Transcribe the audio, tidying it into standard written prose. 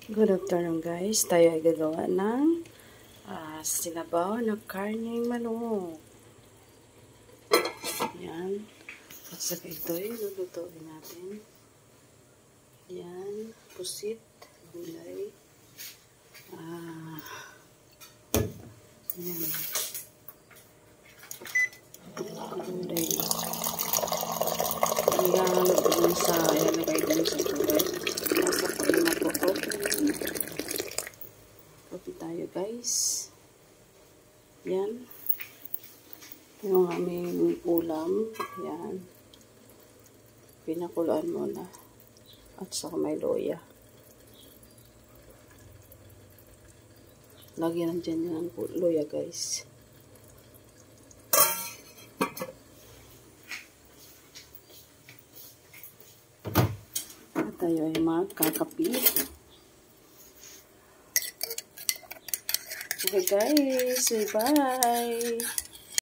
Good afternoon guys. Tayo ay gagawa ng sinabaw na karneng manok. Yan. At saka ito ay lulutuin natin. Yan. Pusit. Gulay. Yan. Gulay. Ilalagay dun sa gulay. Nasa ko yung matutok. Kopi tayo guys. Yan. Yung aming ulam. Yan. Pinakuluan muna. At saka may loya. Lagyan dyan yung loya guys. At tayo ay magkakapi. Okay guys, bye!